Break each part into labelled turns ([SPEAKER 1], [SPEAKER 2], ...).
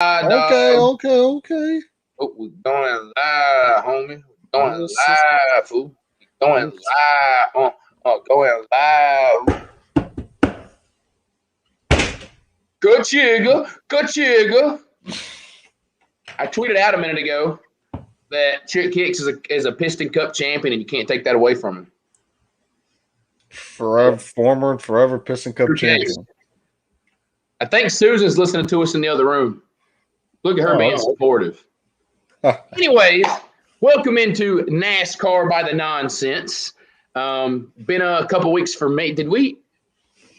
[SPEAKER 1] Okay,
[SPEAKER 2] dog.
[SPEAKER 1] okay.
[SPEAKER 2] Oh, we're going live, homie. We're going live, fool. Going live. Going live. Good chigga. I tweeted out a minute ago that Chick Hicks is a Piston Cup champion, and you can't take that away from him.
[SPEAKER 1] Former and forever Piston Cup champion.
[SPEAKER 2] I think Susan's listening to us in the other room. Look at her being supportive. Anyways, welcome into NASCAR by the Nonsense. Been a couple weeks for me.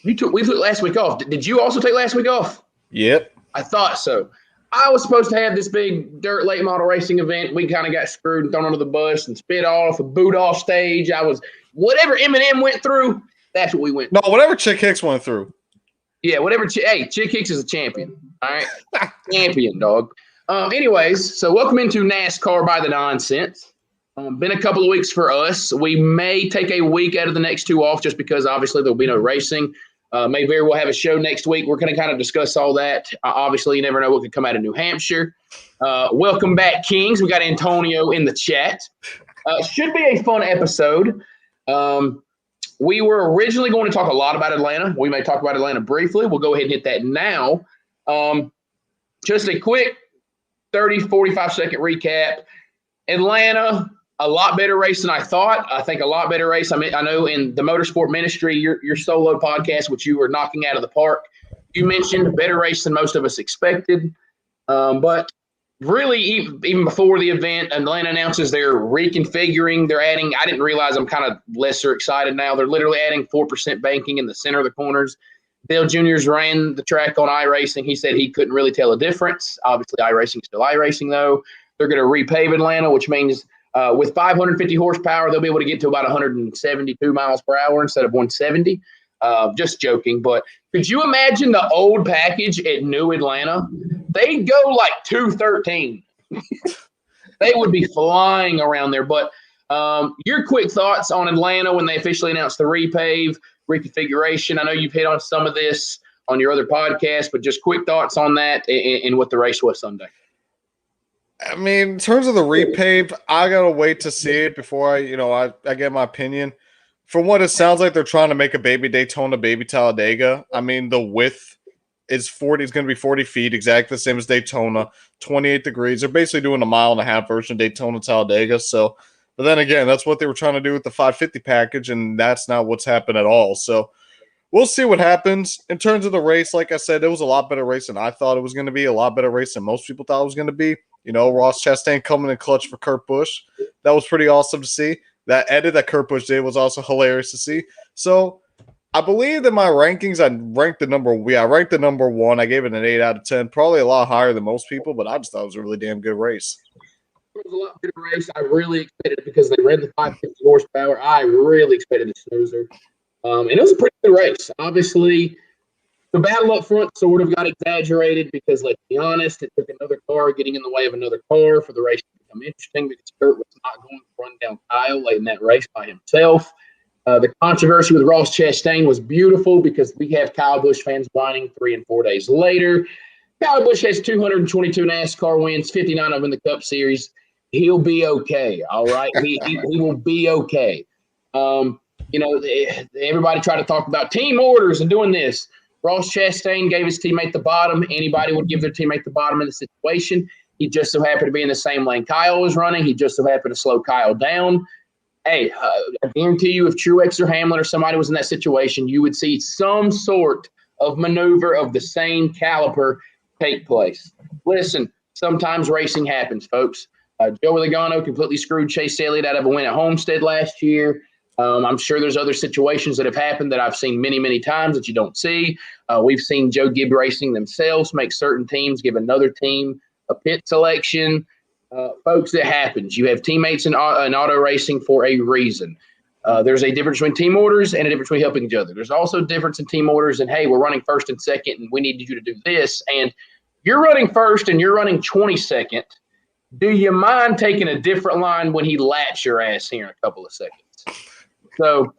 [SPEAKER 2] We took last week off. Did you also take last week off?
[SPEAKER 1] Yep.
[SPEAKER 2] I thought so. I was supposed to have this big dirt late model racing event. We kind of got screwed and thrown under the bus and spit off a boot off stage. Whatever Eminem went through, that's what we went through.
[SPEAKER 1] No, whatever Chick Hicks went through.
[SPEAKER 2] Yeah, whatever. Chick Hicks is a champion. All right. Champion, dog. Anyways, so welcome into NASCAR by the Nonsense. Been a couple of weeks for us. We may take a week out of the next two off just because obviously there'll be no racing. May very well have a show next week. We're going to kind of discuss all that. Obviously, you never know what could come out of New Hampshire. Welcome back, Kings. We got Antonio in the chat. Should be a fun episode. We were originally going to talk a lot about Atlanta. We may talk about Atlanta briefly. We'll go ahead and hit that now. Just a quick 30, 45-second recap. Atlanta, a lot better race than I thought. I think a lot better race. I mean, I know in the Motorsport Ministry, your solo podcast, which you were knocking out of the park, you mentioned a better race than most of us expected. But really, even before the event, Atlanta announces they're reconfiguring. They're adding – I didn't realize I'm kind of lesser excited now. They're literally adding 4% banking in the center of the corners. Dale Jr.'s ran the track on iRacing. He said he couldn't really tell a difference. Obviously, iRacing is still iRacing, though. They're going to repave Atlanta, which means with 550 horsepower, they'll be able to get to about 172 miles per hour instead of 170. Just joking. But could you imagine the old package at New Atlanta? They'd go like 213. They would be flying around there. But your quick thoughts on Atlanta when they officially announced the repave, reconfiguration. I know you've hit on some of this on your other podcast, but just quick thoughts on that and what the race was Sunday.
[SPEAKER 1] I mean, in terms of the repave, I gotta wait to see it before I get my opinion. From what it sounds like, they're trying to make a baby Daytona, baby Talladega. I mean, the width is 40. It's going to be 40 feet, exactly the same as Daytona, 28 degrees. They're basically doing a 1.5 mile version of Daytona, Talladega. So, but then again, that's what they were trying to do with the 550 package, and that's not what's happened at all. So, we'll see what happens. In terms of the race, like I said, it was a lot better race than I thought it was going to be, a lot better race than most people thought it was going to be. You know, Ross Chastain coming in clutch for Kurt Busch. That was pretty awesome to see. That edit that Kurt Busch did was also hilarious to see. So, I believe that my rankings, I ranked the number one. I gave it an 8 out of 10. Probably a lot higher than most people, but I just thought it was a really damn good race.
[SPEAKER 2] It was a lot better race. I really expected it because they ran the 550 horsepower. I really expected a snoozer. And it was a pretty good race. Obviously, the battle up front sort of got exaggerated because, let's be honest, it took another car getting in the way of another car for the race to become interesting because Kurt was not going to run down Kyle late in that race by himself. The controversy with Ross Chastain was beautiful because we have Kyle Busch fans whining 3 and 4 days later. Kyle Busch has 222 NASCAR wins, 59 of them in the Cup Series. He'll be okay, all right? He will be okay. Everybody tried to talk about team orders and doing this. Ross Chastain gave his teammate the bottom. Anybody would give their teammate the bottom in the situation. He just so happened to be in the same lane Kyle was running. He just so happened to slow Kyle down. Hey, I guarantee you if Truex or Hamlin or somebody was in that situation, you would see some sort of maneuver of the same caliber take place. Listen, sometimes racing happens, folks. Joey Logano completely screwed Chase Elliott out of a win at Homestead last year. I'm sure there's other situations that have happened that I've seen many, many times that you don't see. We've seen Joe Gibbs Racing themselves make certain teams give another team a pit selection. Folks, it happens. You have teammates in auto racing for a reason. There's a difference between team orders and a difference between helping each other. There's also a difference in team orders and, hey, we're running first and second, and we need you to do this. And you're running first and you're running 22nd. Do you mind taking a different line when he laps your ass here in a couple of seconds? So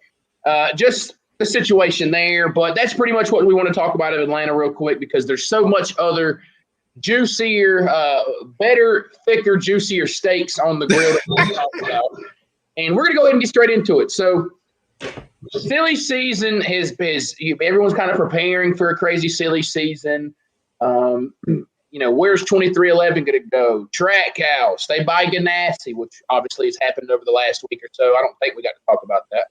[SPEAKER 2] just the situation there. But that's pretty much what we want to talk about in Atlanta real quick because there's so much other juicier, better, thicker, juicier steaks on the grill that we're talking about. And we're going to go ahead and get straight into it. So, silly season everyone's kind of preparing for a crazy silly season. Where's 2311 going to go? Trackhouse. They buy Ganassi, which obviously has happened over the last week or so. I don't think we got to talk about that.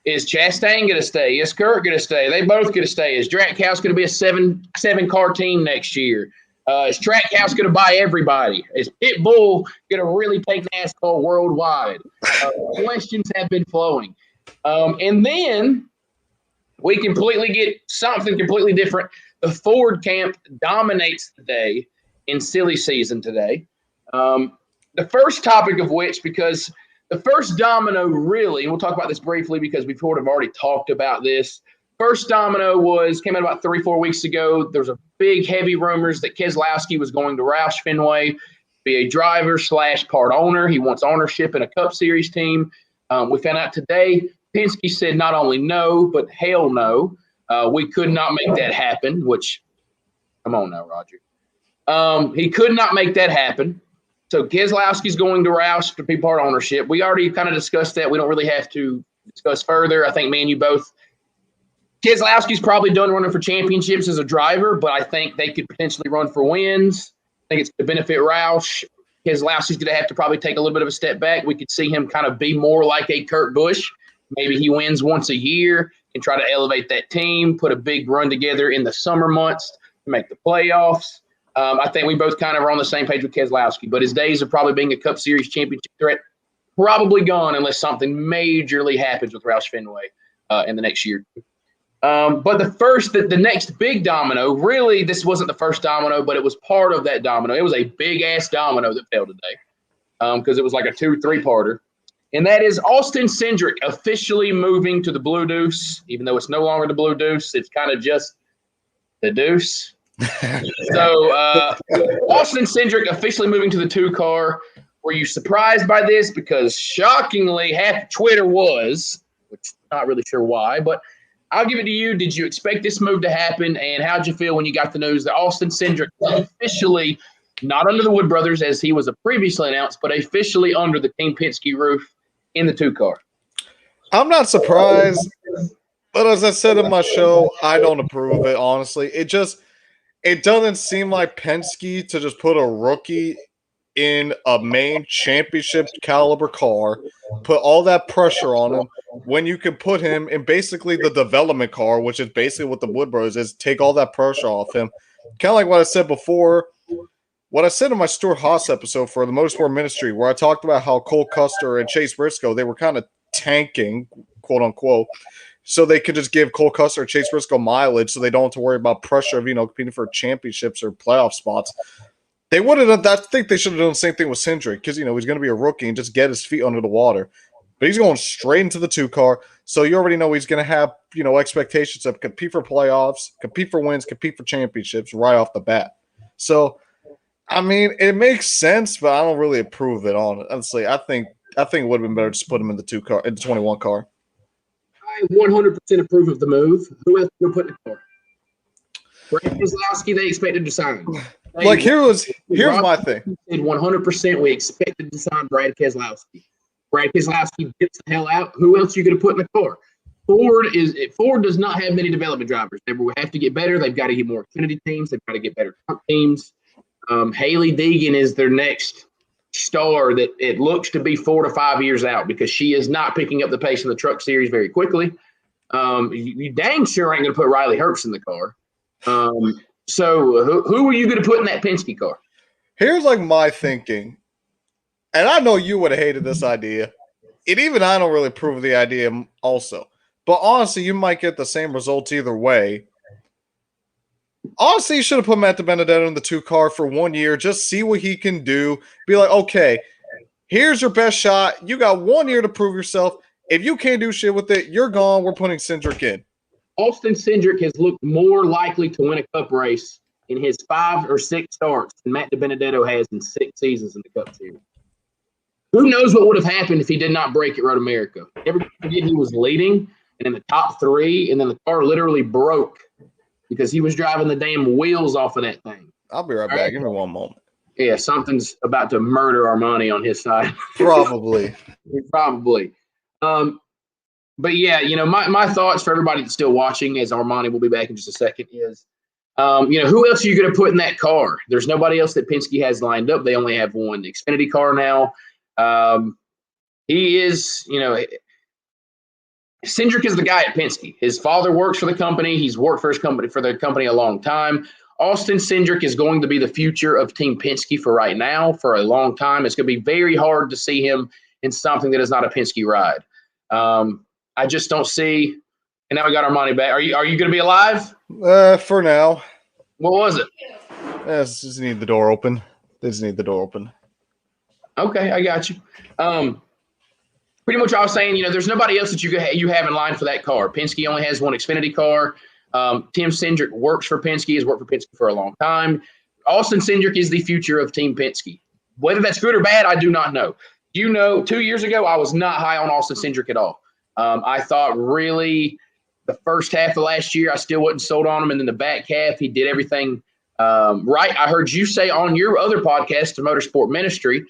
[SPEAKER 2] Is Chastain going to stay? Is Kurt going to stay? They both going to stay. Is Trackhouse going to be a seven car team next year? Is Trackhouse going to buy everybody? Is Pitbull going to really take NASCAR worldwide? Questions have been flowing. And then we completely get something completely different. The Ford camp dominates the day in silly season today. The first topic of which, because the first domino really, and we'll talk about this briefly because we've sort of already talked about this. First domino came out about 3-4 weeks ago. There was a big, heavy rumors that Keselowski was going to Roush Fenway, be a driver / part owner. He wants ownership in a Cup Series team. We found out today, Penske said not only no, but hell no. We could not make that happen, which, come on now, Roger. He could not make that happen. So Keselowski's going to Roush to be part ownership. We already kind of discussed that. We don't really have to discuss further. I think me and you both. Keselowski's probably done running for championships as a driver, but I think they could potentially run for wins. I think it's to benefit Roush. Keselowski's going to have to probably take a little bit of a step back. We could see him kind of be more like a Kurt Busch. Maybe he wins once a year and try to elevate that team, put a big run together in the summer months to make the playoffs. I think we both kind of are on the same page with Keselowski, but his days of probably being a Cup Series championship threat probably gone unless something majorly happens with Roush Fenway in the next year. But the next big domino, really, this wasn't the first domino, but it was part of that domino. It was a big-ass domino that fell today because it was like a 2-3-parter. And that is Austin Cindric officially moving to the Blue Deuce, even though it's no longer the Blue Deuce. It's kind of just the Deuce. So Austin Cindric officially moving to the 2-car. Were you surprised by this? Because shockingly, half Twitter was, which I'm not really sure why, but I'll give it to you. Did you expect this move to happen? And how'd you feel when you got the news that Austin Cindric officially, not under the Wood Brothers as he was previously announced, but officially under the Team Penske roof in the 2-car?
[SPEAKER 1] I'm not surprised, but as I said in my show, I don't approve of it, honestly. It doesn't seem like Penske to just put a rookie in a main championship caliber car, put all that pressure on him when you can put him in basically the development car, which is basically what the Wood Brothers is, take all that pressure off him. Kind of like what I said before, what I said in my Stuart Haas episode for the Motorsport Ministry, where I talked about how Cole Custer and Chase Briscoe, they were kind of tanking, quote unquote, so they could just give Cole Custer or Chase Briscoe mileage so they don't have to worry about pressure of, competing for championships or playoff spots. They would have done that. I think they should have done the same thing with Cindric because, he's going to be a rookie and just get his feet under the water. But he's going straight into the 2-car. So you already know he's going to have, expectations of compete for playoffs, compete for wins, compete for championships right off the bat. So, it makes sense, but I don't really approve of it, honestly. I think it would have been better just put him in the 2-car, in the 21 car.
[SPEAKER 2] I 100% approve of the move. Who else going to put in the car? Brad Keselowski, they expected to sign.
[SPEAKER 1] Here's my thing.
[SPEAKER 2] Said 100% we expected to sign Brad Keselowski. Brad Keselowski gets the hell out. Who else are you going to put in the car? Ford does not have many development drivers. They will have to get better. They've got to get more Xfinity teams. They've got to get better truck teams. Haley Deegan is their next star that it looks to be 4 to 5 years out because she is not picking up the pace in the truck series very quickly. You dang sure ain't going to put Riley Herbst in the car. So who are you going to put in that Penske car?
[SPEAKER 1] Here's my thinking, and I know you would have hated this idea. And even I don't really approve of the idea also. But honestly, you might get the same results either way. Honestly, you should have put Matt DiBenedetto in the 2-car for 1 year. Just see what he can do. Be like, okay, here's your best shot. You got 1 year to prove yourself. If you can't do shit with it, you're gone. We're putting Cindric in.
[SPEAKER 2] Austin Cindric has looked more likely to win a Cup race in his 5 or 6 starts than Matt DiBenedetto has in 6 seasons in the Cup Series. Who knows what would have happened if he did not break at Road America? Everybody forget he was leading and in the top 3, and then the car literally broke because he was driving the damn wheels off of that thing.
[SPEAKER 1] I'll be right back. Give me one moment.
[SPEAKER 2] Yeah, something's about to murder Armani on his side.
[SPEAKER 1] Probably.
[SPEAKER 2] Probably. But yeah, my thoughts for everybody that's still watching, as Armani will be back in just a second, is who else are you going to put in that car? There's nobody else that Penske has lined up. They only have one Xfinity car now. He is, Cindric is the guy at Penske. His father works for the company. He's worked for the company a long time. Austin Cindric is going to be the future of Team Penske for right now, for a long time. It's going to be very hard to see him in something that is not a Penske ride. I just don't see. And now we got our money back. Are you going to be alive?
[SPEAKER 1] For now.
[SPEAKER 2] What was it?
[SPEAKER 1] Just need the door open.
[SPEAKER 2] Okay, I got you. Pretty much I was saying, there's nobody else that you have in line for that car. Penske only has one Xfinity car. Tim Cindric works for Penske, has worked for Penske for a long time. Austin Cindric is the future of Team Penske. Whether that's good or bad, I do not know. 2 years ago, I was not high on Austin Cindric at all. I thought really the first half of last year, I still wasn't sold on him. And then the back half, he did everything right. I heard you say on your other podcast, the Motorsport Ministry,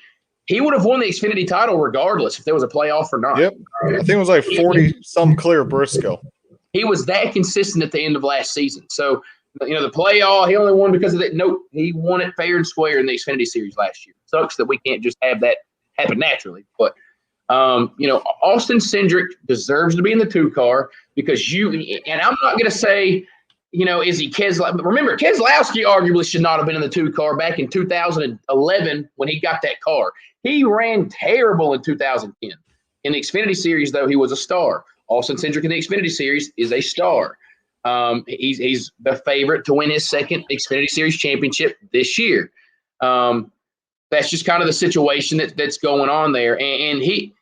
[SPEAKER 2] he would have won the Xfinity title regardless if there was a playoff or not.
[SPEAKER 1] Yep. I think it was like 40-some clear Briscoe.
[SPEAKER 2] He was that consistent at the end of last season. So, the playoff, he only won because of that. Nope, he won it fair and square in the Xfinity Series last year. Sucks that we can't just have that happen naturally. But, Austin Cindric deserves to be in the 2 car because and I'm not going to say, is he Keselowski? Remember, Keselowski arguably should not have been in the 2 car back in 2011 when he got that car. He ran terrible in 2010. In the Xfinity Series, though, he was a star. Austin Cindric in the Xfinity Series is a star. He's the favorite to win his second Xfinity Series championship this year. That's just kind of the situation that's going on there. And he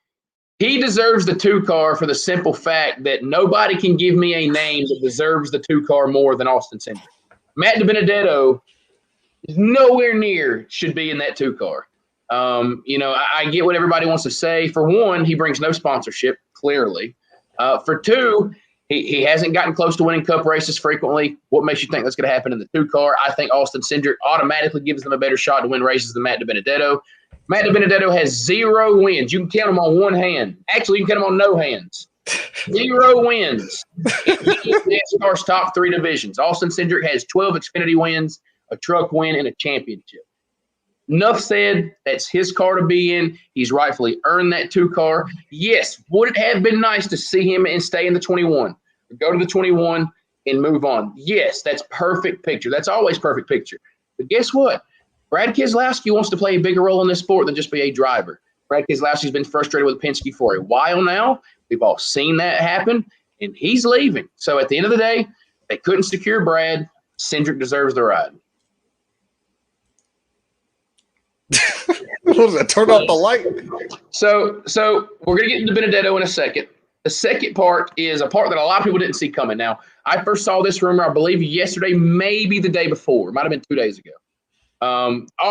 [SPEAKER 2] deserves the 2 car for the simple fact that nobody can give me a name that deserves the 2 car more than Austin Cindric. Matt DiBenedetto is nowhere near should be in that 2 car. I get what everybody wants to say. For one, he brings no sponsorship, clearly. For 2, he hasn't gotten close to winning Cup races frequently. What makes you think that's going to happen in the 2 car? I think Austin Cindric automatically gives them a better shot to win races than Matt DiBenedetto. Matt DiBenedetto has 0 wins. You can count them on one hand. Actually, you can count them on no hands. 0 wins in NASCAR's top 3 divisions. Austin Cindric has 12 Xfinity wins, a truck win, and a championship. Enough said. That's his car to be in. He's rightfully earned that 2 car. Yes, would it have been nice to see him and stay in the 21? Go to the 21 and move on. Yes, that's perfect picture. That's always perfect picture. But guess what? Brad Keselowski wants to play a bigger role in this sport than just be a driver. Brad Keselowski's been frustrated with Penske for a while now. We've all seen that happen, and he's leaving. So at the end of the day, they couldn't secure Brad. Cindric deserves the ride.
[SPEAKER 1] What was that? Turn off the light.
[SPEAKER 2] So we're going to get into Benedetto in a second. The second part is a part that a lot of people didn't see coming. Now, I first saw this rumor, I believe, yesterday, maybe the day before. It might have been 2 days ago.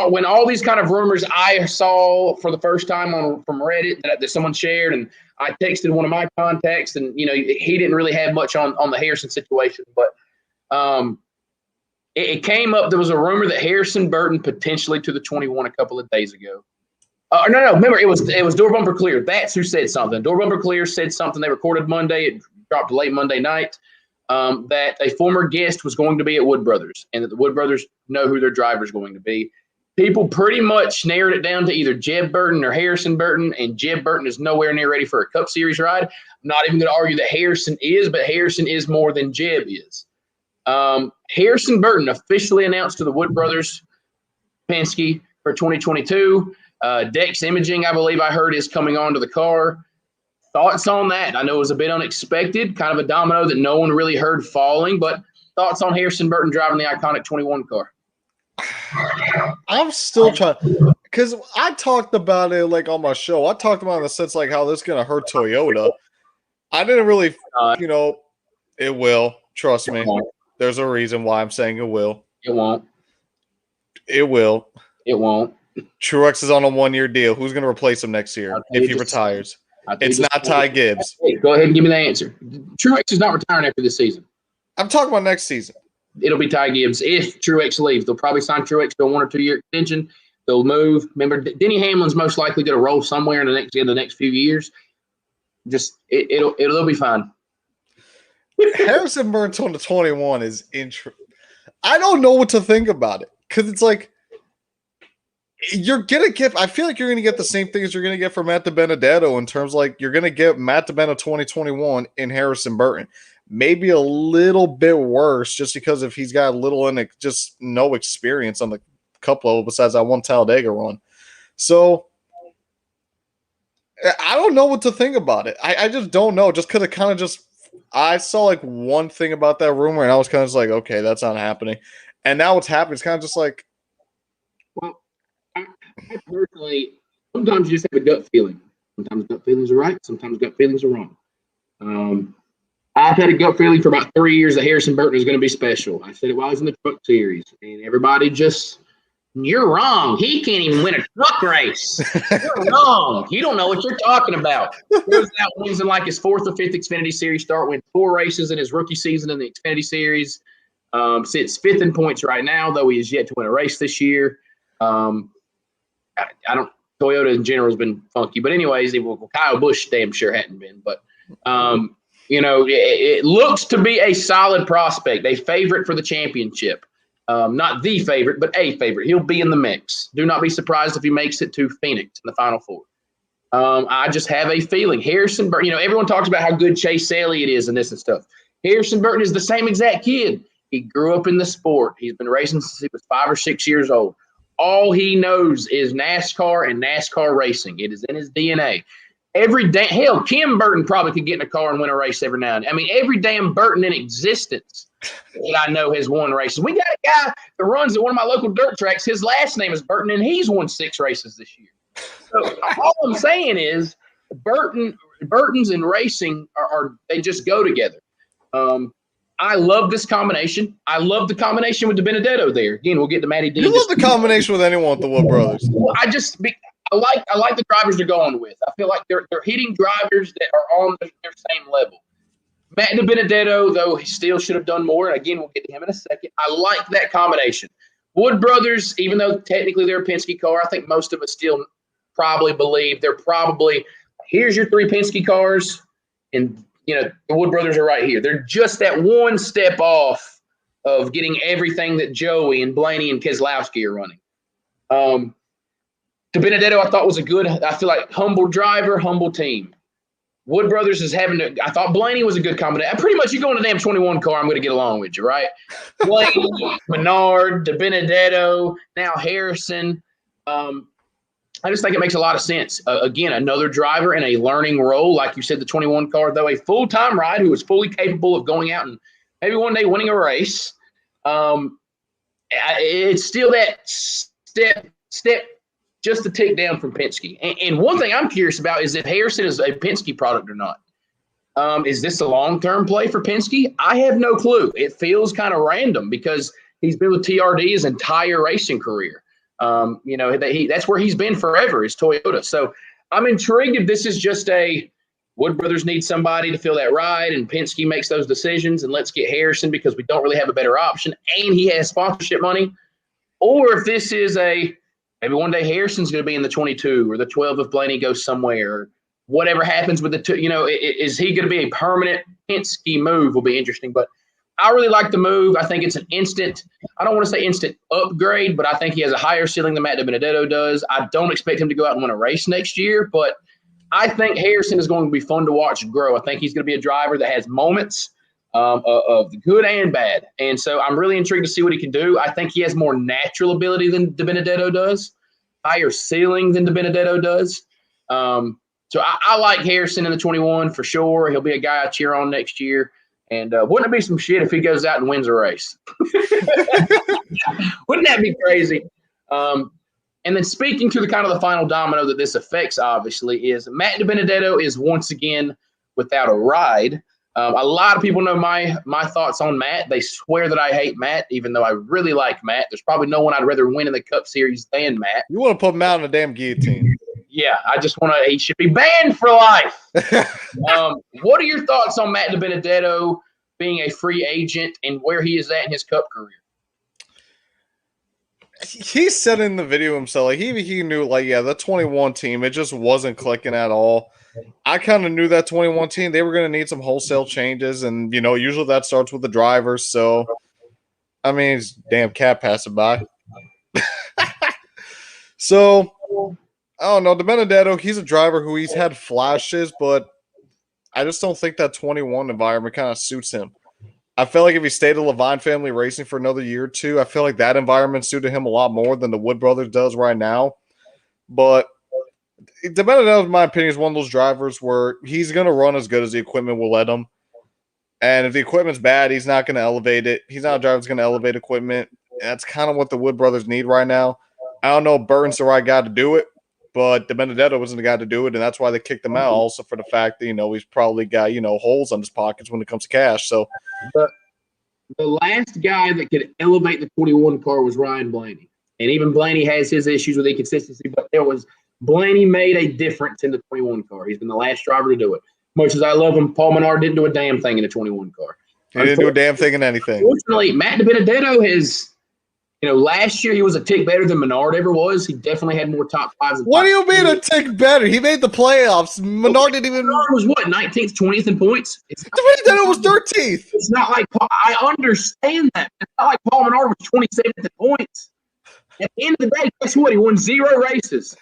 [SPEAKER 2] When all these kind of rumors I saw for the first time from Reddit that someone shared, and I texted one of my contacts, and he didn't really have much on the Harrison situation, but it came up. There was a rumor that Harrison Burton potentially to the 21 a couple of days ago. No. Remember, it was Door Bumper Clear. That's who said something. Door Bumper Clear said something. They recorded Monday. It dropped late Monday night. That a former guest was going to be at Wood Brothers, and that the Wood Brothers know who their driver is going to be. People pretty much narrowed it down to either Jeb Burton or Harrison Burton, and Jeb Burton is nowhere near ready for a Cup Series ride. I'm not even going to argue that Harrison is, but Harrison is more than Jeb is. Harrison Burton officially announced to the Wood Brothers Penske for 2022. Dex Imaging, I believe I heard, is coming onto the car. Thoughts on that? I know it was a bit unexpected, kind of a domino that no one really heard falling, but thoughts on Harrison Burton driving the iconic 21 car?
[SPEAKER 1] I'm still trying, because I talked about it like on my show. I talked about it in the sense like how this is going to hurt Toyota. I didn't really, it will. Trust me. There's a reason why I'm saying it will.
[SPEAKER 2] It won't.
[SPEAKER 1] It will.
[SPEAKER 2] It won't.
[SPEAKER 1] Truex is on a 1-year deal. Who's going to replace him next year if he retires? It's not Ty Gibbs.
[SPEAKER 2] Hey, go ahead and give me the answer. Truex is not retiring after this season.
[SPEAKER 1] I'm talking about next season.
[SPEAKER 2] it'll be Ty Gibbs. If Truex leaves, they'll probably sign Truex to a 1 or 2 year extension. They'll move. Remember, Denny Hamlin's most likely going to roll somewhere in the next few years. Just it'll be fine.
[SPEAKER 1] Harrison Burton 2021 is interesting. I don't know what to think about it because it's like you're gonna get. I feel like you're gonna get the same things you're gonna get from Matt DiBenedetto in terms of like you're gonna get Matt DiBenedetto 2021 in Harrison Burton. Maybe a little bit worse just because if he's got little and just no experience on the couple besides that one Talladega run. So I don't know what to think about it. I just don't know. Just because it kind of just I saw like one thing about that rumor and I was kind of just like, okay, that's not happening. And now what's happening is kind of just like,
[SPEAKER 2] well, I personally, sometimes you just have a gut feeling. Sometimes gut feelings are right. Sometimes gut feelings are wrong. I've had a gut feeling for about 3 years that Harrison Burton is going to be special. I said it while I was in the truck series, and everybody just, you're wrong. He can't even win a truck race. You're wrong. You don't know what you're talking about. Goes out, wins in like his 4th or 5th Xfinity Series start, wins 4 races in his rookie season in the Xfinity Series. Sits 5th in points right now, though he has yet to win a race this year. I don't. Toyota in general has been funky, but anyways, Kyle Busch damn sure hadn't been. But it looks to be a solid prospect, a favorite for the championship. Not the favorite, but a favorite. He'll be in the mix. Do not be surprised if he makes it to Phoenix in the Final Four. I just have a feeling. Harrison Burton, everyone talks about how good Chase Elliott is and this and stuff. Harrison Burton is the same exact kid. He grew up in the sport. He's been racing since he was 5 or 6 years old. All he knows is NASCAR and NASCAR racing. It is in his DNA. Hell, Kim Burton probably could get in a car and win a race every now and then. I mean, every damn Burton in existence that I know has won races. We got a guy that runs at one of my local dirt tracks. His last name is Burton, and he's won 6 races this year. So all I'm saying is Burtons and racing are they just go together. I love this combination. I love the combination with DiBenedetto there. Again, we'll get to Matty D.
[SPEAKER 1] You love the combination with anyone with the Wood Brothers.
[SPEAKER 2] I like the drivers they're going with. I feel like they're hitting drivers that are on their same level. Matt DiBenedetto, though, he still should have done more. And again, we'll get to him in a second. I like that combination. Wood Brothers, even though technically they're a Penske car, I think most of us still probably believe they're probably here's your 3 Penske cars, and the Wood Brothers are right here. They're just that one step off of getting everything that Joey and Blaney and Keselowski are running. DiBenedetto, I thought was I feel like humble driver, humble team. Wood Brothers is I thought Blaney was a good combination. Pretty much you go in a damn 21 car, I'm going to get along with you, right? Blaney, Menard, DiBenedetto, now Harrison. I just think it makes a lot of sense. Again, another driver in a learning role, like you said, the 21 car, though a full-time ride who is fully capable of going out and maybe one day winning a race. It's still that step just a tick down from Penske. And one thing I'm curious about is if Harrison is a Penske product or not. Is this a long-term play for Penske? I have no clue. It feels kind of random because he's been with TRD his entire racing career. That's where he's been forever is Toyota. So I'm intrigued if this is just a Wood Brothers need somebody to fill that ride and Penske makes those decisions and let's get Harrison because we don't really have a better option and he has sponsorship money. Or if this is maybe one day Harrison's going to be in the 22 or the 12 if Blaney goes somewhere or whatever happens with the two, is he going to be a permanent Penske move will be interesting. But I really like the move. I think it's an instant – I don't want to say instant upgrade, but I think he has a higher ceiling than Matt DiBenedetto does. I don't expect him to go out and win a race next year, but I think Harrison is going to be fun to watch grow. I think he's going to be a driver that has moments of good and bad. And so I'm really intrigued to see what he can do. I think he has more natural ability than DiBenedetto does, higher ceiling than DiBenedetto does. So I like Harrison in the 21 for sure. He'll be a guy I cheer on next year. And wouldn't it be some shit if he goes out and wins a race? Wouldn't that be crazy? And then speaking to the kind of the final domino that this affects, obviously, is Matt DiBenedetto is once again without a ride. A lot of people know my thoughts on Matt. They swear that I hate Matt, even though I really like Matt. There's probably no one I'd rather win in the Cup Series than Matt.
[SPEAKER 1] You want to put Matt on a damn guillotine.
[SPEAKER 2] Yeah, I just want to – he should be banned for life. What are your thoughts on Matt DiBenedetto? being a free agent and where he is at in his Cup career?
[SPEAKER 1] He said in the video himself, like he knew, like, yeah, the 21 team, it just wasn't clicking at all. I kind of knew that 21 team, they were going to need some wholesale changes, and usually that starts with the drivers. So, I mean, it's damn cat passing by. So, I don't know. DiBenedetto, he's a driver who he's had flashes, but I just don't think that 21 environment kind of suits him. I feel like if he stayed at Levine Family Racing for another year or two, I feel like that environment suited him a lot more than the Wood Brothers does right now. But DiBenedetto, in my opinion, is one of those drivers where he's going to run as good as the equipment will let him. And if the equipment's bad, he's not going to elevate it. He's not a driver that's going to elevate equipment. That's kind of what the Wood Brothers need right now. I don't know if Burton's the right guy to do it, but DiBenedetto wasn't the guy to do it, and that's why they kicked him out. Also, for the fact that he's probably got holes on his pockets when it comes to cash. So,
[SPEAKER 2] the last guy that could elevate the 21 car was Ryan Blaney, and even Blaney has his issues with inconsistency. But Blaney made a difference in the 21 car. He's been the last driver to do it. Much as I love him, Paul Menard didn't do a damn thing in the 21 car.
[SPEAKER 1] He didn't do a damn thing in anything.
[SPEAKER 2] Unfortunately, Matt DiBenedetto has. Last year he was a tick better than Menard ever was. He definitely had more top fives.
[SPEAKER 1] What do you mean a tick better? He made the playoffs. Menard didn't even.
[SPEAKER 2] Menard was what, 19th, 20th in points?
[SPEAKER 1] DiBenedetto was 13th.
[SPEAKER 2] It's not like I understand that. It's not like Paul Menard was 27th in points. At the end of the day, guess what? He won 0 races.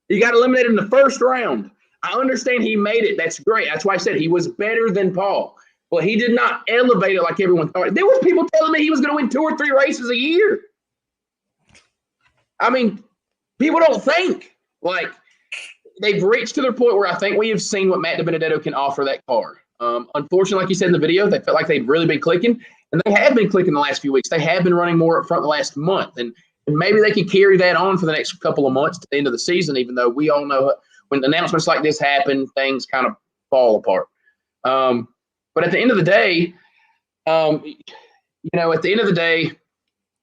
[SPEAKER 2] He got eliminated in the first round. I understand he made it. That's great. That's why I said he was better than Paul. But he did not elevate it like everyone thought. There was people telling me he was going to win 2 or 3 races a year. I mean, people don't think. Like, they've reached to their point where I think we have seen what Matt DiBenedetto can offer that car. Unfortunately, like you said in the video, they felt like they'd really been clicking, and they have been clicking the last few weeks. They have been running more up front the last month, and maybe they can carry that on for the next couple of months to the end of the season, even though we all know when announcements like this happen, things kind of fall apart. But at the end of the day,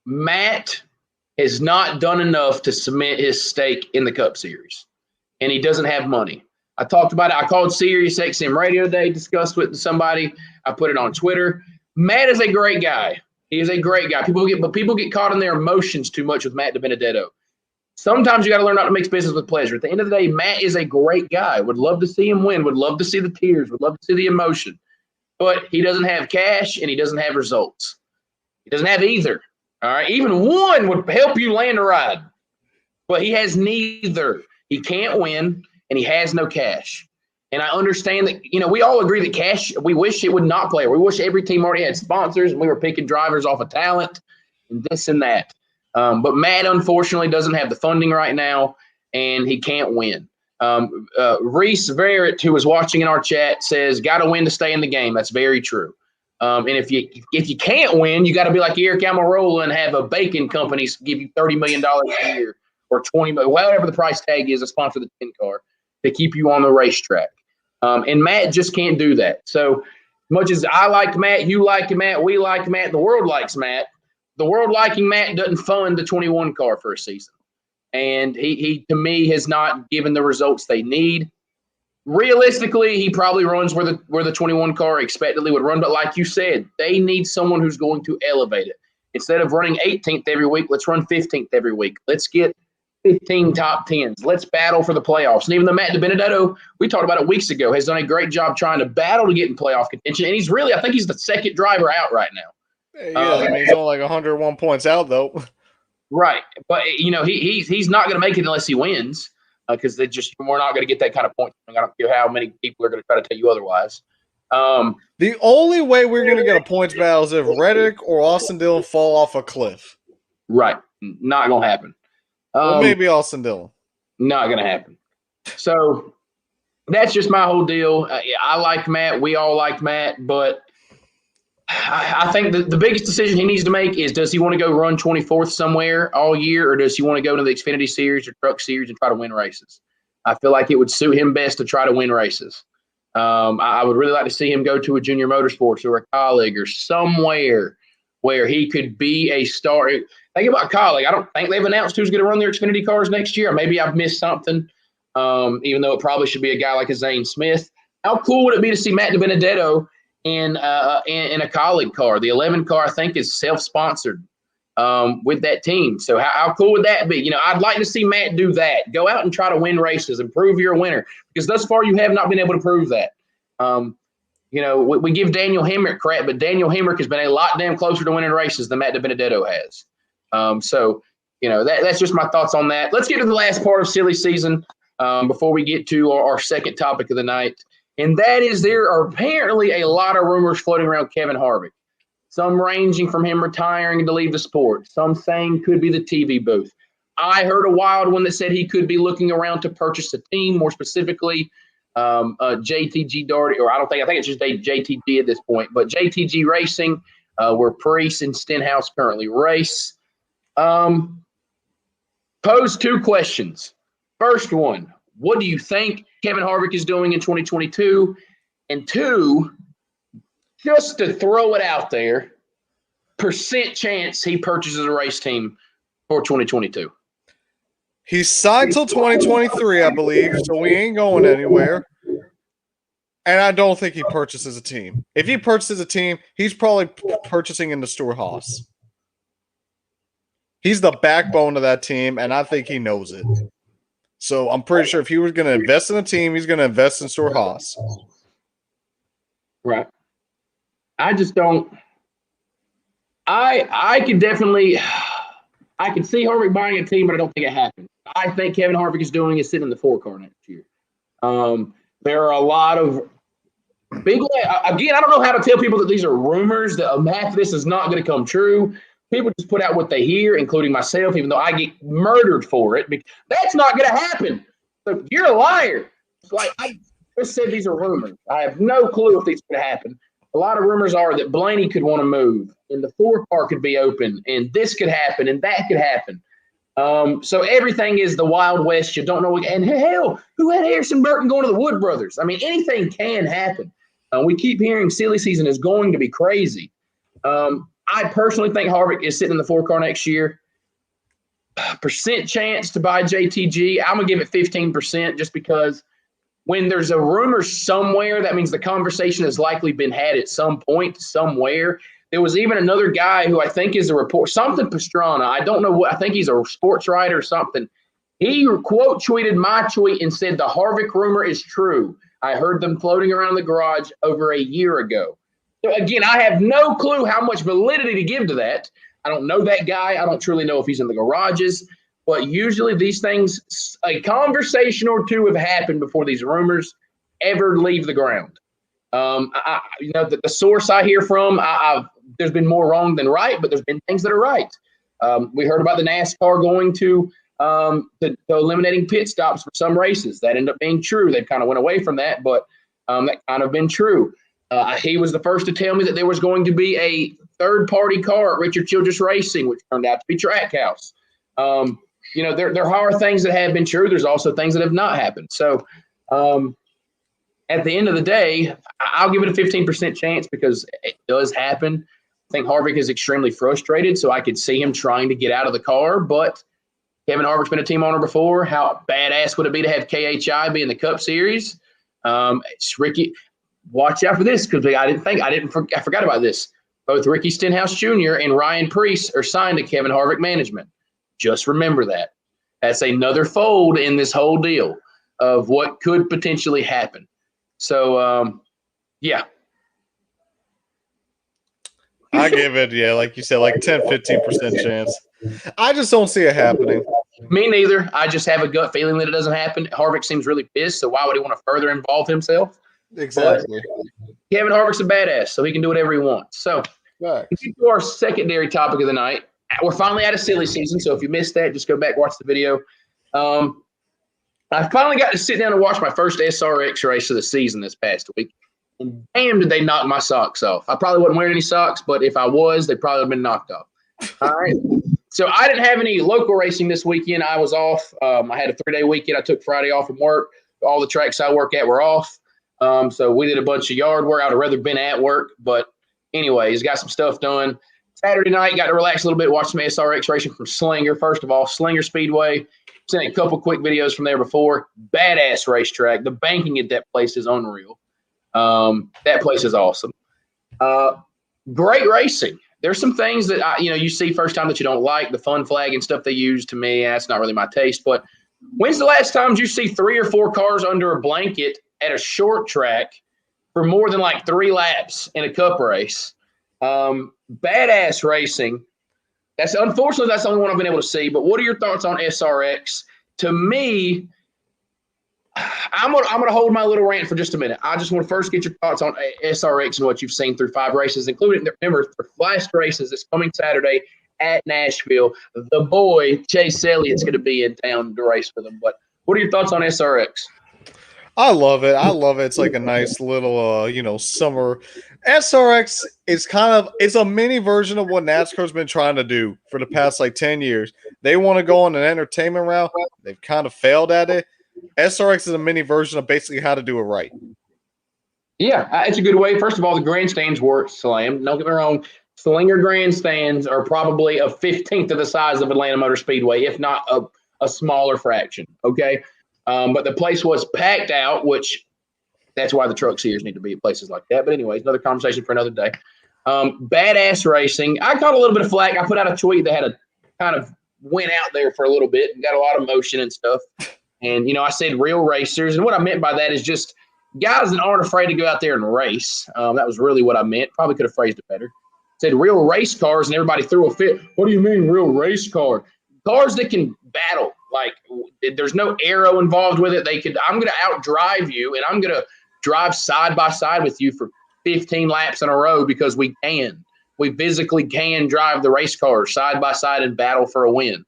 [SPEAKER 2] Matt has not done enough to cement his stake in the Cup Series, and he doesn't have money. I talked about it. I called Sirius XM Radio today, discussed with somebody. I put it on Twitter. Matt is a great guy. He is a great guy. People get caught in their emotions too much with Matt DiBenedetto. Sometimes you got to learn how to mix business with pleasure. At the end of the day, Matt is a great guy. Would love to see him win. Would love to see the tears. Would love to see the emotion. But he doesn't have cash, and he doesn't have results. He doesn't have either. All right, even one would help you land a ride, but he has neither. He can't win, and he has no cash. And I understand that, we all agree that cash, we wish it would not play. We wish every team already had sponsors, and we were picking drivers off of talent and this and that. But Matt, unfortunately, doesn't have the funding right now, and he can't win. Reese Verrett, who was watching in our chat, says, got to win to stay in the game. That's very true. And if you can't win, you got to be like Eric Almirola and have a bacon company give you $30 million a year or $20 million, whatever the price tag is, to sponsor the 10 car to keep you on the racetrack. And Matt just can't do that. So much as I like Matt, you like Matt, we like Matt, the world likes Matt. The world liking Matt doesn't fund the 21 car for a season. And he to me has not given the results they need. Realistically, he probably runs where the 21 car expectedly would run. But like you said, they need someone who's going to elevate it. Instead of running 18th every week, let's run 15th every week. Let's get 15 top 10s. Let's battle for the playoffs. And even though Matt DiBenedetto, we talked about it weeks ago, has done a great job trying to battle to get in playoff contention. And I think he's the second driver out right now.
[SPEAKER 1] Yeah, he's only like 101 points out, though.
[SPEAKER 2] Right. But, he's not going to make it unless he wins. Because we're not going to get that kind of point. I don't care how many people are going to try to tell you otherwise.
[SPEAKER 1] The only way we're going to get a points battle is if Reddick or Austin Dillon fall off a cliff.
[SPEAKER 2] Right. Not going to happen.
[SPEAKER 1] Or maybe Austin Dillon.
[SPEAKER 2] Not going to happen. So that's just my whole deal. I like Matt. We all like Matt. But I think the biggest decision he needs to make is, does he want to go run 24th somewhere all year, or does he want to go to the Xfinity Series or Truck Series and try to win races? I feel like it would suit him best to try to win races. I would really like to see him go to a Junior Motorsports or a Colleague or somewhere where he could be a star. Think about Colleague. I don't think they've announced who's going to run their Xfinity cars next year. Maybe I've missed something, even though it probably should be a guy like a Zane Smith. How cool would it be to see Matt DiBenedetto in a colleague car. The 11 car, I think, is self-sponsored with that team. So how cool would that be? You know, I'd like to see Matt do that. Go out and try to win races and prove you're a winner, because thus far you have not been able to prove that. You know, we give Daniel Hemrick crap, but Daniel Hemrick has been a lot damn closer to winning races than Matt DiBenedetto has. So, you know, that's just my thoughts on that. Let's get to the last part of silly season before we get to our second topic of the night. And that is, there are apparently a lot of rumors floating around Kevin Harvick. Some ranging from him retiring to leave the sport. Some saying could be the TV booth. I heard a wild one that said he could be looking around to purchase a team, more specifically JTG Darty, or I think it's just JTG at this point, but JTG Racing, where Priest and Stenhouse currently race. Pose two questions. First one, what do you think Kevin Harvick is doing in 2022? And two, just to throw it out there, percent chance he purchases a race team for 2022.
[SPEAKER 1] He's signed till 2023, I believe, so we ain't going anywhere. And I don't think he purchases a team. If he purchases a team, he's probably purchasing into Stewart-Haas. He's the backbone of that team, and I think he knows it. So I'm pretty sure if he was going to invest in a team, he's going to invest in Stewart-Haas.
[SPEAKER 2] Right. I just don't. I can definitely. I can see Harvick buying a team, but I don't think it happened. I think Kevin Harvick is doing is sitting in the 4-car next year. There are a lot of big. Again, I don't know how to tell people that these are rumors. That half of this is not going to come true. People just put out what they hear, including myself, even though I get murdered for it. That's not going to happen. So you're a liar. It's like I just said, these are rumors. I have no clue if these are going to happen. A lot of rumors are that Blaney could want to move, and the 4-car could be open, and this could happen, and that could happen. So everything is the Wild West. You don't know. And hell, who had Harrison Burton going to the Wood Brothers? I mean, anything can happen. We keep hearing silly season is going to be crazy. I personally think Harvick is sitting in the 4-car next year. Percent chance to buy JTG, I'm going to give it 15% just because when there's a rumor somewhere, that means the conversation has likely been had at some point, somewhere. There was even another guy who I think is a report, something Pastrana. I don't know what. I think he's a sports writer or something. He quote tweeted my tweet and said the Harvick rumor is true. I heard them floating around the garage over a year ago. So again, I have no clue how much validity to give to that. I don't know that guy. I don't truly know if he's in the garages. But usually these things, a conversation or two have happened before these rumors ever leave the ground. The source I hear from, there's been more wrong than right, but there's been things that are right. We heard about the NASCAR going to eliminating pit stops for some races. That ended up being true. They kind of went away from that, but that kind of been true. He was the first to tell me that there was going to be a third-party car at Richard Childress Racing, which turned out to be Trackhouse. There are things that have been true. There's also things that have not happened. So at the end of the day, I'll give it a 15% chance because it does happen. I think Harvick is extremely frustrated, so I could see him trying to get out of the car. But Kevin Harvick's been a team owner before. How badass would it be to have KHI be in the Cup Series? It's Ricky. Watch out for this because I forgot about this. Both Ricky Stenhouse Jr. and Ryan Priest are signed to Kevin Harvick management. Just remember that. That's another fold in this whole deal of what could potentially happen. So, yeah.
[SPEAKER 1] I give it, like you said, like 10, 15% chance. I just don't see it happening.
[SPEAKER 2] Me neither. I just have a gut feeling that it doesn't happen. Harvick seems really pissed, so why would he want to further involve himself?
[SPEAKER 1] Exactly.
[SPEAKER 2] Kevin Harvick's a badass, so he can do whatever he wants. So, to our secondary topic of the night. We're finally out of silly season, so if you missed that, just go back, watch the video. I finally got to sit down and watch my first SRX race of the season this past week. And damn, did they knock my socks off. I probably wasn't wearing any socks, but if I was, they probably would have been knocked off. All right. So I didn't have any local racing this weekend. I was off. I had a 3-day weekend. I took Friday off from work. All the tracks I work at were off. So we did a bunch of yard work. I would have rather been at work. But anyways, got some stuff done. Saturday night, got to relax a little bit, watch some SRX racing from Slinger. First of all, Slinger Speedway. Seen a couple quick videos from there before. Badass racetrack. The banking at that place is unreal. That place is awesome. Great racing. There's some things that you see first time that you don't like. The fun flag and stuff they use, to me, that's not really my taste. But when's the last time you see 3 or 4 cars under a blanket at a short track for more than like 3 laps in a cup race? Badass racing. Unfortunately, that's the only one I've been able to see. But what are your thoughts on SRX? To me, I'm gonna hold my little rant for just a minute. I just want to first get your thoughts on SRX and what you've seen through 5 races, including, remember, the last races this coming Saturday at Nashville. The boy Chase Elliott's going to be in town to race for them. But what are your thoughts on SRX?
[SPEAKER 1] I love it. It's like a nice little, summer. SRX is it's a mini version of what NASCAR's been trying to do for the past 10 years. They want to go on an entertainment route. They've kind of failed at it. SRX is a mini version of basically how to do it right.
[SPEAKER 2] Yeah, it's a good way. First of all, the grandstands work slam. Don't get me wrong. Slinger grandstands are probably a 15th of the size of Atlanta Motor Speedway, if not a smaller fraction. Okay. But the place was packed out, which that's why the truck series need to be at places like that. But anyways, another conversation for another day. Badass racing. I caught a little bit of flack. I put out a tweet that had a kind of went out there for a little bit and got a lot of motion and stuff. And, I said real racers. And what I meant by that is just guys that aren't afraid to go out there and race. That was really what I meant. Probably could have phrased it better. Said real race cars, and everybody threw a fit. What do you mean real race car? Cars that can battle. Like, there's no arrow involved with it. I'm going to outdrive you, and I'm going to drive side by side with you for 15 laps in a row because we can. We physically can drive the race cars side by side and battle for a win.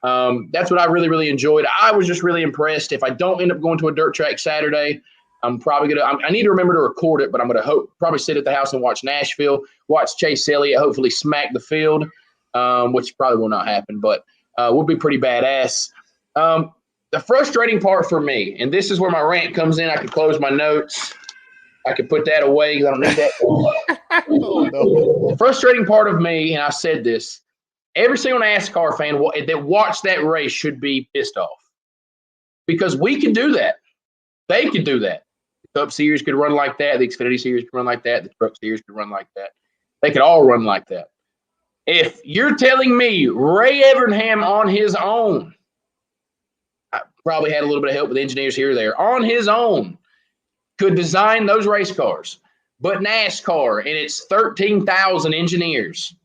[SPEAKER 2] That's what I really, really enjoyed. I was just really impressed. If I don't end up going to a dirt track Saturday, I'm probably I need to remember to record it, but I'm going to probably sit at the house and watch Nashville, watch Chase Elliott, hopefully smack the field, which probably will not happen, but would be pretty badass. The frustrating part for me, and this is where my rant comes in. I could close my notes. I could put that away because I don't need that. Oh, no. The frustrating part of me, and I said this, every single NASCAR fan that watched that race should be pissed off because we can do that. They could do that. The Cup Series could run like that. The Xfinity Series could run like that. The Truck Series could run like that. They could all run like that. If you're telling me Ray Evernham on his own, I probably had a little bit of help with engineers here or there, on his own, could design those race cars, but NASCAR and its 13,000 engineers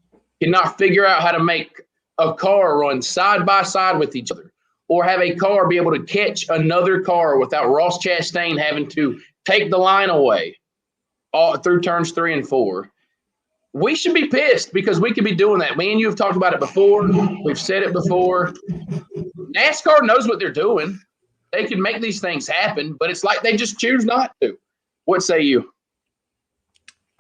[SPEAKER 2] cannot figure out how to make a car run side by side with each other or have a car be able to catch another car without Ross Chastain having to take the line away all through turns 3 and 4. We should be pissed because we could be doing that. Me and you have talked about it before. We've said it before. NASCAR knows what they're doing. They can make these things happen, but it's like they just choose not to. What say you?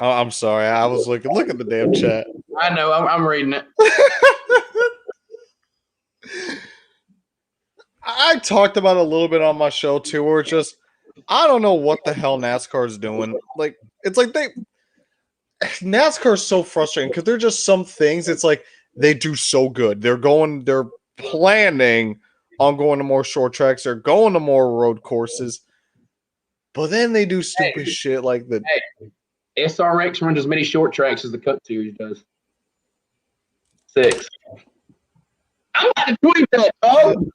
[SPEAKER 1] Oh, I'm sorry. I was looking. Look at the damn chat.
[SPEAKER 2] I know. I'm reading it.
[SPEAKER 1] I talked about it a little bit on my show too, where it's just I don't know what the hell NASCAR is doing. Like it's like NASCAR is so frustrating because they're just some things. It's like they do so good. They're planning on going to more short tracks. They're going to more road courses, but then they do stupid shit like the.
[SPEAKER 2] Hey, SRX runs as many short tracks as the Cup Series does. 6. I'm about to tweet that, dog.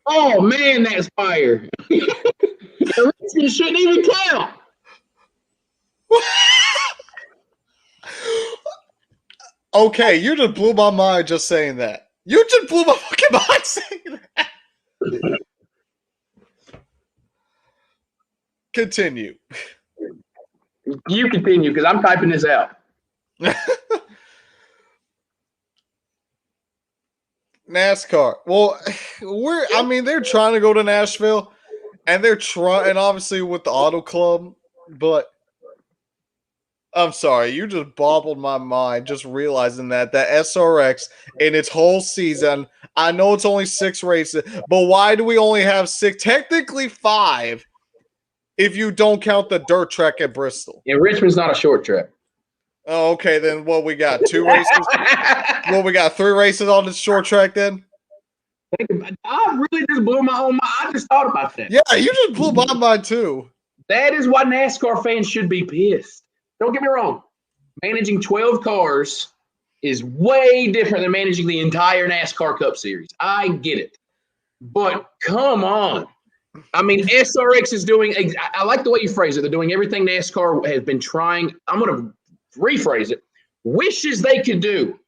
[SPEAKER 2] Oh man, that's fire! It shouldn't even count.
[SPEAKER 1] Okay, you just blew my mind just saying that. You just blew my fucking mind saying that. Continue.
[SPEAKER 2] You continue because I'm typing this out.
[SPEAKER 1] NASCAR. Well, they're trying to go to Nashville, and they're trying, obviously with the Auto Club, but I'm sorry, you just bobbled my mind just realizing that SRX in its whole season, I know it's only 6 races, but why do we only have 6? Technically 5 if you don't count the dirt track at Bristol.
[SPEAKER 2] Yeah, Richmond's not a short track.
[SPEAKER 1] Oh, okay, then what we got? 2 races? Well, we got 3 races on the short track then?
[SPEAKER 2] I really just blew my own mind. I just thought about that.
[SPEAKER 1] Yeah, you just blew my mind too.
[SPEAKER 2] That is why NASCAR fans should be pissed. Don't get me wrong. Managing 12 cars is way different than managing the entire NASCAR Cup Series. I get it. But come on. I mean, SRX is doing – I like the way you phrase it. They're doing everything NASCAR has been trying – I'm going to rephrase it. Wishes they could do.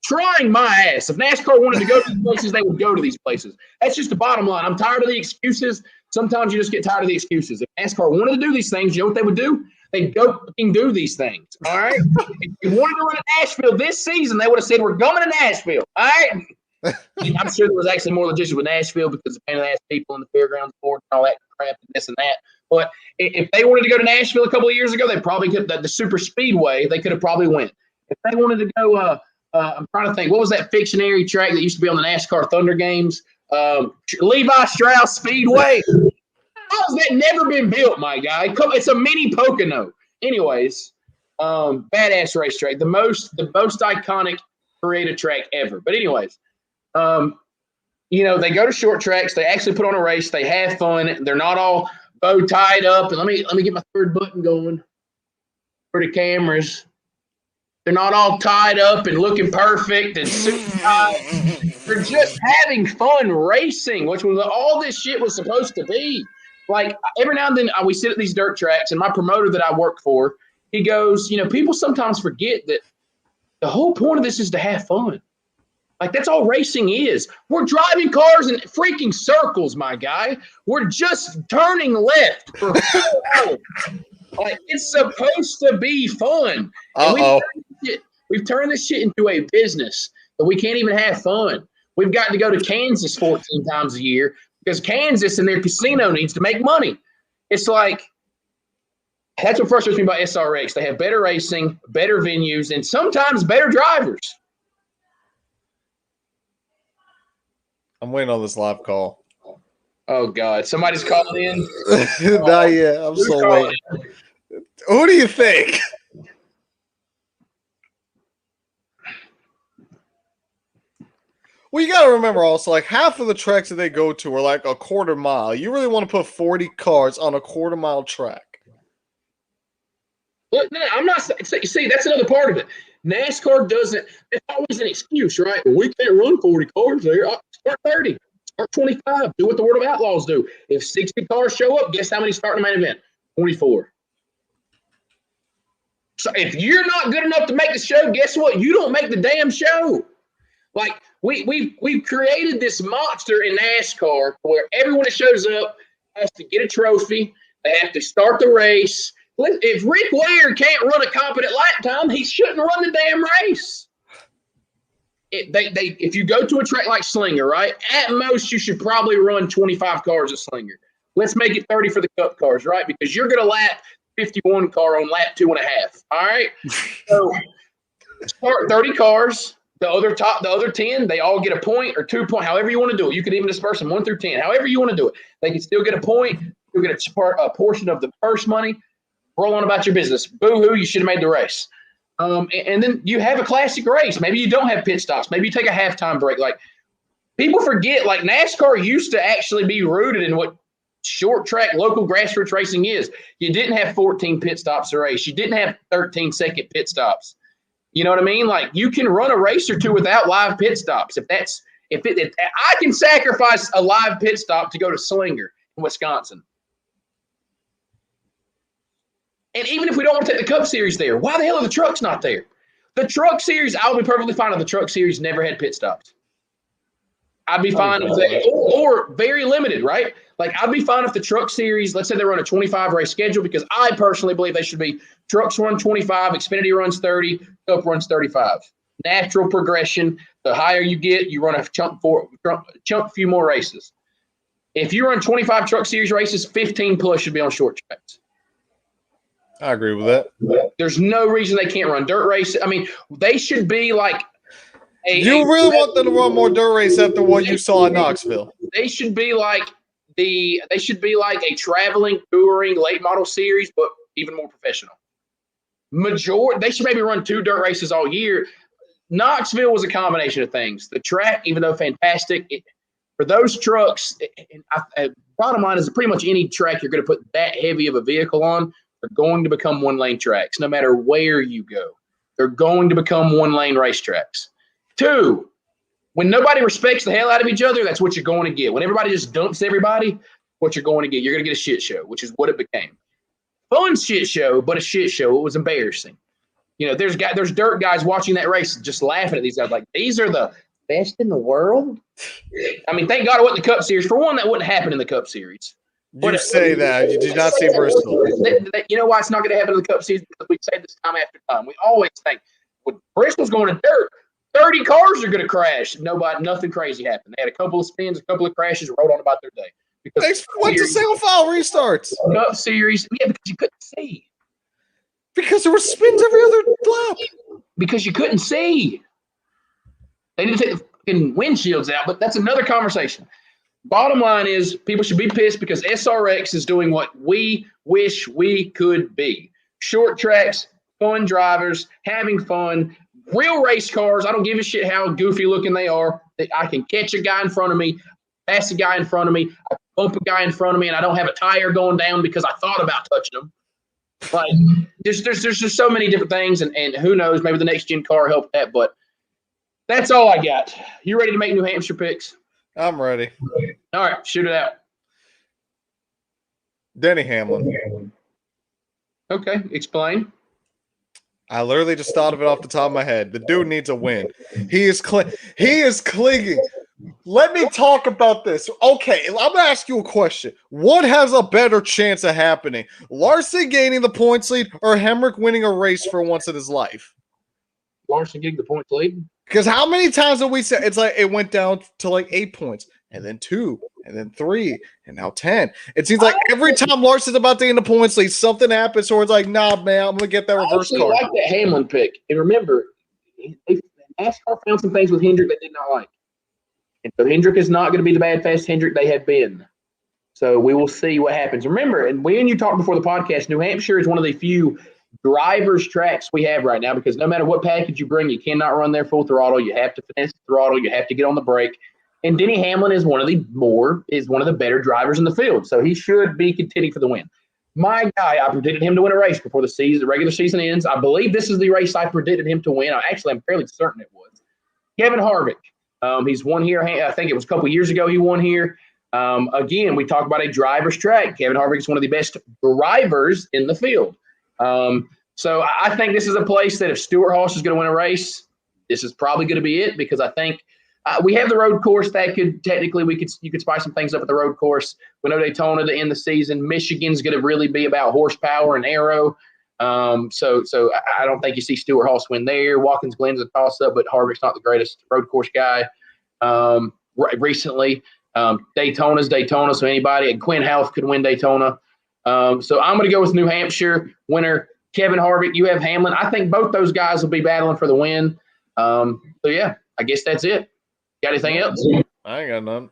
[SPEAKER 2] Trying my ass. If NASCAR wanted to go to these places, they would go to these places. That's just the bottom line. I'm tired of the excuses. Sometimes you just get tired of the excuses. If NASCAR wanted to do these things, you know what they would do? They'd go fucking do these things. All right? If you wanted to run at Nashville this season, they would have said, we're going to Nashville. All right? I'm sure there was actually more logistics with Nashville because the pain in the ass people in the fairgrounds board and all that crap and this and that. But if they wanted to go to Nashville a couple of years ago, they probably could. The super speedway, they could have probably went. If they wanted to go, I'm trying to think, what was that fictionary track that used to be on the NASCAR Thunder games? Levi Strauss Speedway. How has that never been built, my guy? It's a mini Pocono. Anyways, badass racetrack, the most iconic creative track ever. But anyways. They go to short tracks. They actually put on a race. They have fun. They're not all bow tied up. And let me get my third button going for the cameras. They're not all tied up and looking perfect and super tight. They're just having fun racing, which was all this shit was supposed to be. Like every now and then we sit at these dirt tracks, and my promoter that I work for, he goes, people sometimes forget that the whole point of this is to have fun. Like, that's all racing is. We're driving cars in freaking circles, my guy. We're just turning left for 4 hours. Like, it's supposed to be fun. We've turned this shit into a business that we can't even have fun. We've got to go to Kansas 14 times a year because Kansas and their casino needs to make money. It's like, that's what frustrates me about SRX. They have better racing, better venues, and sometimes better drivers.
[SPEAKER 1] I'm waiting on this live call.
[SPEAKER 2] Oh, God. Somebody's calling in?
[SPEAKER 1] Not yet. I'm so waiting. Who do you think? Well, you got to remember also, like, half of the tracks that they go to are like a quarter mile. You really want to put 40 cars on a quarter mile track?
[SPEAKER 2] Look, no, I'm not – see, that's another part of it. NASCAR doesn't – it's always an excuse, right? Well, we can't run 40 cars there. Start 30. Start 25. Do what the World of Outlaws do. If 60 cars show up, guess how many start in the main event? 24. So if you're not good enough to make the show, guess what? You don't make the damn show. Like, we've created this monster in NASCAR where everyone that shows up has to get a trophy. They have to start the race. If Rick Ware can't run a competent lap time, he shouldn't run the damn race. If you go to a track like Slinger, right, at most you should probably run 25 cars at Slinger. Let's make it 30 for the Cup cars, right, because you're going to lap 51 car on lap 2.5. All right, so start 30 cars. The other 10, they all get a point or 2 points, however you want to do it. You could even disperse them 1 through 10, however you want to do it. They can still get a point. You'll get a portion of the purse money. Roll on about your business. Boo-hoo, you should have made the race. And then you have a classic race. Maybe you don't have pit stops. Maybe you take a halftime break. Like, people forget, like, NASCAR used to actually be rooted in what short track local grassroots racing is. You didn't have 14 pit stops a race. You didn't have 13-second pit stops. You know what I mean? Like, you can run a race or two without live pit stops. If I can sacrifice a live pit stop to go to Slinger in Wisconsin. And even if we don't want to take the Cup Series there, why the hell are the trucks not there? The Truck Series, I'll be perfectly fine if the Truck Series never had pit stops. I'd be fine if they, or very limited, right? Like, I'd be fine if the Truck Series, let's say they run a 25 race schedule, because I personally believe they should be trucks run 25, Xfinity runs 30, Cup runs 35. Natural progression. The higher you get, you run a chunk few more races. If you run 25 Truck Series races, 15 plus should be on short tracks.
[SPEAKER 1] I agree with that.
[SPEAKER 2] There's no reason they can't run dirt races. I mean, they should be like
[SPEAKER 1] you really want them to run more dirt race after what you saw in Knoxville.
[SPEAKER 2] They should be like a traveling, touring late model series, but even more professional. They should maybe run 2 dirt races all year. Knoxville was a combination of things. The track, even though fantastic, For those trucks, bottom line is pretty much any track you're going to put that heavy of a vehicle on, they're going to become one-lane tracks no matter where you go. They're going to become one-lane racetracks. 2, when nobody respects the hell out of each other, that's what you're going to get. When everybody just dumps everybody, what you're going to get. You're going to get a shit show, which is what it became. Fun shit show, but a shit show. It was embarrassing. There's dirt guys watching that race just laughing at these guys like, these are the best in the world. I mean, thank God it wasn't the Cup Series. For one, that wouldn't happen in the Cup Series.
[SPEAKER 1] You say that. You did not see Bristol.
[SPEAKER 2] You know why it's not going to happen in the Cup Series? Because we say this time after time. We always think, when Bristol's going to dirt, 30 cars are going to crash. Nothing crazy happened. They had a couple of spins, a couple of crashes, rode on about their day. Because
[SPEAKER 1] they went to single file restarts.
[SPEAKER 2] Cup Series, because you couldn't see.
[SPEAKER 1] Because there were spins every other lap.
[SPEAKER 2] Because you couldn't see. They didn't take the fucking windshields out, but that's another conversation. Bottom line is, people should be pissed because SRX is doing what we wish we could be. Short tracks, fun drivers, having fun, real race cars. I don't give a shit how goofy looking they are. I can catch a guy in front of me, pass a guy in front of me, I bump a guy in front of me, and I don't have a tire going down because I thought about touching them. Like, there's just so many different things, and who knows, maybe the next gen car helped that, but that's all I got. You ready to make New Hampshire picks?
[SPEAKER 1] I'm ready.
[SPEAKER 2] All right, shoot it out.
[SPEAKER 1] Denny Hamlin.
[SPEAKER 2] Okay, explain.
[SPEAKER 1] I literally just thought of it off the top of my head. The dude needs a win. He is clinging. Let me talk about this. Okay, I'm going to ask you a question. What has a better chance of happening? Larson gaining the points lead or Hemrick winning a race for once in his life?
[SPEAKER 2] Larson getting the points lead?
[SPEAKER 1] Because how many times have we said it's like it went down to like 8 points and then 2 and then 3 and now 10. It seems like every time Larson's about to get in the points lead, something happens. So it's like, nah, man, I'm going to get that reverse card.
[SPEAKER 2] I like that Hamlin pick. And remember, NASCAR found some things with Hendrick they did not like. And so Hendrick is not going to be the bad, fast Hendrick they have been. So we will see what happens. Remember, and when you talked before the podcast, New Hampshire is one of the few drivers tracks we have right now because no matter what package you bring, you cannot run there full throttle. You have to finesse the throttle. You have to get on the brake. And Denny Hamlin is one of the better drivers in the field. So he should be contending for the win. My guy, I predicted him to win a race before the regular season ends. I believe this is the race I predicted him to win. I'm fairly certain it was. Kevin Harvick. He's won here. I think it was a couple years ago he won here. Again, we talk about a driver's track. Kevin Harvick is one of the best drivers in the field. So I think this is a place that if Stewart Haas is going to win a race, this is probably going to be it because I think we have the road course that could technically you could spice some things up at the road course. We know Daytona to end the season. Michigan's going to really be about horsepower and aero. So I don't think you see Stewart Haas win there. Watkins Glen's a toss-up, but Harvick's not the greatest road course guy. Recently, Daytona's Daytona, so anybody, and Quinn Houff could win Daytona. So I'm going to go with New Hampshire winner Kevin Harvick. You have Hamlin. I think both those guys will be battling for the win. So yeah, I guess that's it. Got anything else?
[SPEAKER 1] I ain't got none.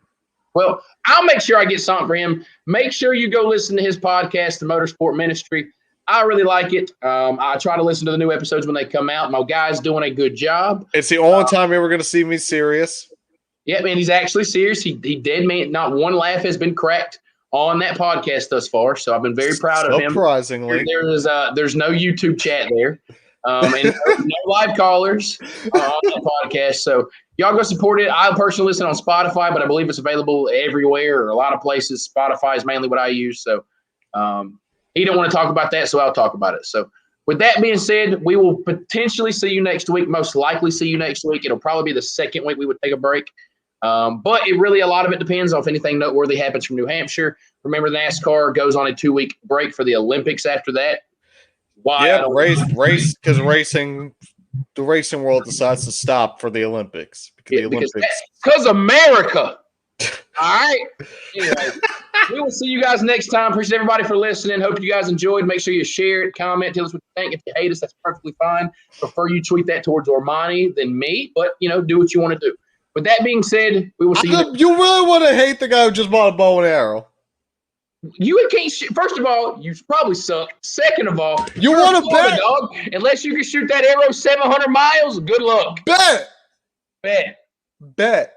[SPEAKER 2] Well, I'll make sure I get something for him. Make sure you go listen to his podcast, The Motorsport Ministry. I really like it. I try to listen to the new episodes when they come out. My guy's doing a good job.
[SPEAKER 1] It's the only time you're ever going to see me serious.
[SPEAKER 2] Yeah, man, he's actually serious. He did, man. Not one laugh has been cracked on that podcast thus far, so I've been very proud of him.
[SPEAKER 1] Surprisingly.
[SPEAKER 2] There's no YouTube chat there, and no live callers on the podcast, so y'all go support it. I personally listen on Spotify, but I believe it's available everywhere or a lot of places. Spotify is mainly what I use, so he don't want to talk about that, so I'll talk about it. So with that being said, we will potentially see you next week, most likely see you next week. It'll probably be the second week we would take a break. But a lot of it depends on if anything noteworthy happens from New Hampshire. Remember, NASCAR goes on a 2-week break for the Olympics after that. Why?
[SPEAKER 1] Yeah, race because the racing world decides to stop for the Olympics.
[SPEAKER 2] Because America. All right. Anyway, we will see you guys next time. Appreciate everybody for listening. Hope you guys enjoyed. Make sure you share it, comment, tell us what you think. If you hate us, that's perfectly fine. Prefer you tweet that towards Armany than me, but do what you want to do. With that being said, we will see you.
[SPEAKER 1] You really want to hate the guy who just bought a bow and arrow?
[SPEAKER 2] You can't shoot. First of all, you probably suck. Second of all,
[SPEAKER 1] you want to bet,
[SPEAKER 2] dog. Unless you can shoot that arrow 700 miles, good luck.
[SPEAKER 1] Bet.